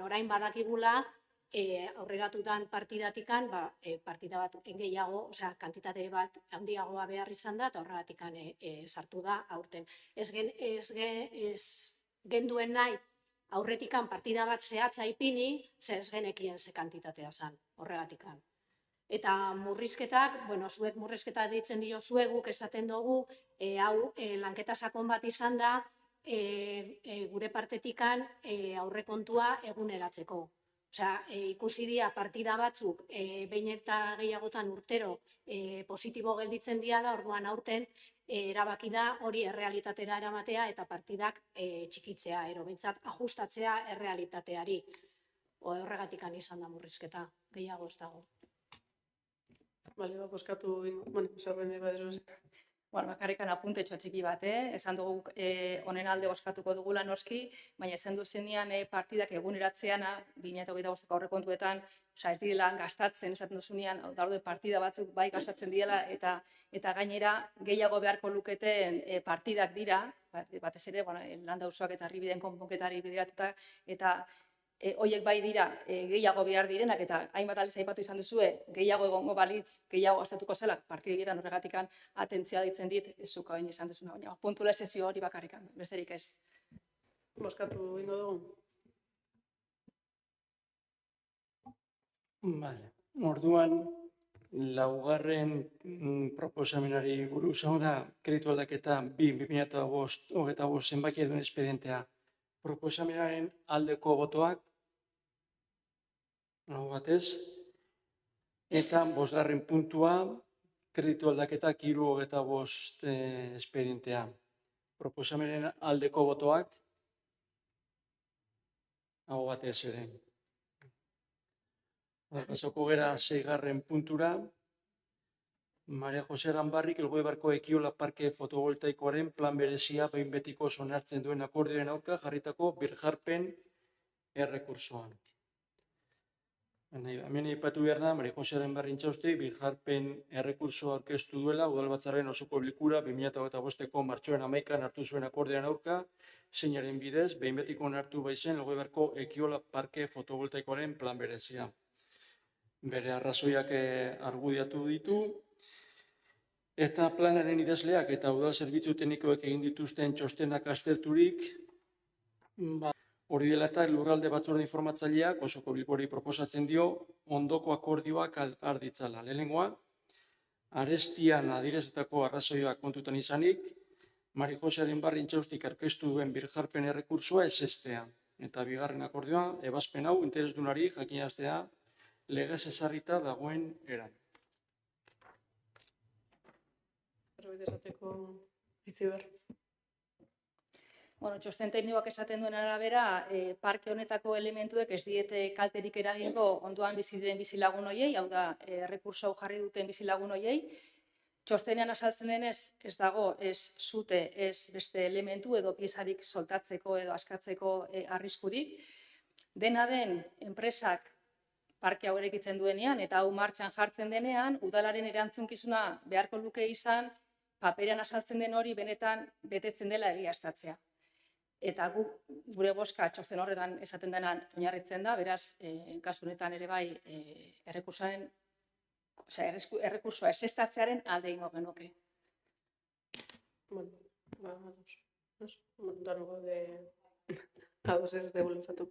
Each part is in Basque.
orain badakigula, aurreratutan partidatikan, partida bat gehiago, kantitate bat handiagoa behar izan da, eta horregatikan sartu da aurten. Ez genduen nahi, aurretikan partida bat zehatza ipini, ez genekien ze kantitatea zen, horregatikan. Eta murrizketak, zuek murrizketa deitzen dio zueguk esaten dugu, hau lanketa sakon bat izan da, gure partetikan aurrekontua eguneratzeko. Ikusi dira partida batzuk behin eta gehiagotan urtero positibo gelditzen diala, orduan aurten erabaki da hori errealitatera eramatea eta partidak txikitzea, behintzat ajustatzea errealitateari. Horregatikan izan da murrizketa, gehiago ez dago. Bale, boskatu, zerbait badezu. Bakarrikan apuntetxo txiki bat, esan dugu honen alde boskatuko dugula noski, baina esan duzenean partidak eguneratzean 2025ko aurrekontuetan, ez direla gastatzen, esaten duzunean, daude partida batzuk bai gastatzen direla, eta gainera gehiago beharko luketen partidak dira, batez ere, landa auzoak eta herribideen konponketari bideratuta, eta horiek bai dira gehiago behar direnak, eta hainbat aldiz aipatu izan duzue, gehiago egongo balitz, gehiago gastatuko zela, partidietan horregatikan atentzia ditzen dit, ez zuka hain izan duzuna, baina puntualizazio hori bakarrikan, besterik ez. Boskatu ingo dugu. Orduan, laugarren proposamenari buruz hau da, kreditu aldaketa 2025 zenbaki eduen espedientea. Proposamenaren aldeko botoak, batez, eta 5. puntua, kreditu aldaketa 325 espedientea. Proposamenaren aldeko botoak, hau batez ere. Pasako gera 6. puntura, Maria Jose Aranbarrik Elgoi Barko Ekiola Parke Fotovoltaikoaren plan berezia behin betiko onartzen duen akordioen aurka jarritako birjarpen errekursoan. Hemen aipatu behar da, Maria Jose Aranbarri intxauste birjarpen errekursoa aurkeztu duela Udalbatzarraren osoko bilkura 2025ko martxoaren 11an hartu zuen akordioen aurka, zeinaren bidez, behin betiko onartu baizen Elgoi Barko Ekiola Parke Fotovoltaikoaren plan berezia. Bere arrazoiak argudiatu ditu, eta planaren idazleak eta udal zerbitzu teknikoek egin dituzten txostenak azterturik, hori dela eta lurralde batzorde informatzaileak osoko bilkurari proposatzen dio ondoko akordioak har ditzala. Lehenengoa, arestian adierazetako arrazoiak kontutan izanik, Mari Jose Aranbarri intxaustik aurkeztu duen birjarpen errekursoa ezeztea. Eta bigarren akordioa, ebazpen hau interesdunari jakinaraztea legez ezarrita dagoen eran. Zerbait esateko Itziber. Txosten teknikoak esaten duen arabera, parke honetako elementuek ez diete kalterik eragingo ondoan bizi diren bizilagun horiei, hau da, errekurso hau jarri duten bizilagun horiei. Txostenean azaltzen denez, ez dago, ez zute, ez beste elementu edo piezarik soltatzeko edo askatzeko arriskurik. Dena den, enpresak parke hau eraikitzen duenean eta hau martxan jartzen denean, udalaren erantzunkizuna beharko luke izan, paperean azaltzen den hori benetan betetzen dela egiaztatzea. Eta gure bozka txosten horretan esaten denan oinarritzen da, beraz, kasu honetan ere bai errekursoa ezeztatzearen alde egingo genuke. Danuko de... Ados ez dugu luzatu.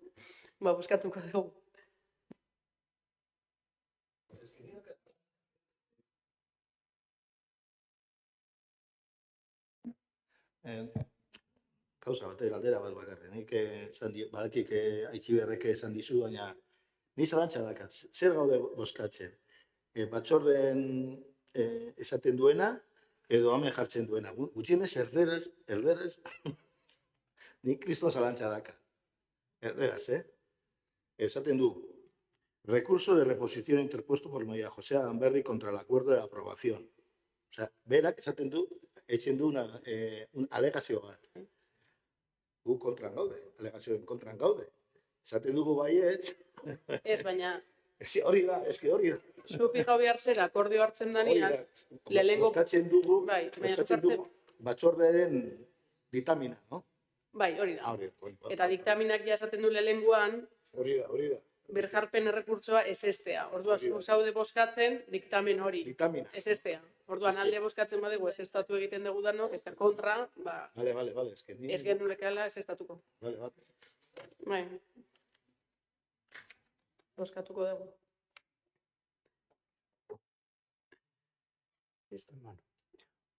Boskatuko dugu. Gauza bat, galdera bat bakarren. Badakik Aitziberrek esan dizu, baina ni zalantza dakat. Zer gaude bozkatzen? Batzorden esaten duena, edo hemen jartzen duena. Gutxienez, erderaz, ni kriston zalantza dakat. Erderaz, esaten du, recurso de reposición interpuesto por María José Aranbarri contra el acuerdo de aprobación. O sea, berak esaten du, etxen du una alegazio bat. Gu kontran gaude, alegazioen kontran gaude. Esaten dugu baietz. Ez, baina... Hori da, hori da. Zu fijau behar zera, akordio hartzen daniak, lehenengo... Boskatzen dugu, batzordearen ditamina, no? Bai, hori da. Eta diktaminak ja esaten du lehenengoan, Hori da. Birjarpen errekurtsoa ezestea. Orduan, zu zaude bozkatzen diktamen hori. Vitamina. Ezestea. Orduan, alde bozkatzen badegu ezestatu egiten dugu danok, eta kontra, Vale, es que ni... ez genulekala ezestatuko. Vale. Bai. Bozkatuko dugu.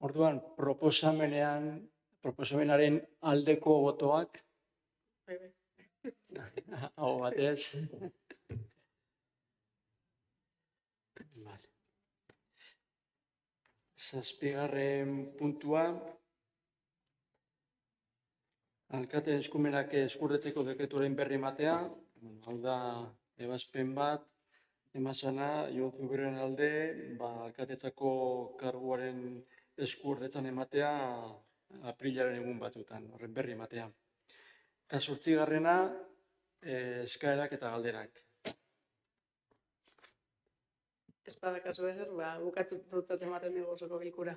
Orduan, proposamenaren aldeko botoak, Bai. hau batez. Vale. Zazpigarren puntua, alkateen eskumenak eskurretzeko dekretuaren berri ematea, hau da, ebazpen bat, emazana, Jon Zubiroren alde, alkatetzako karguaren eskurretzan ematea aprilaren egun batzutan, horren berri ematea. Eta 8. Eskaerak eta galderak. Espada kasu ezer, bukatutzat ematen dugu osoko bilkura.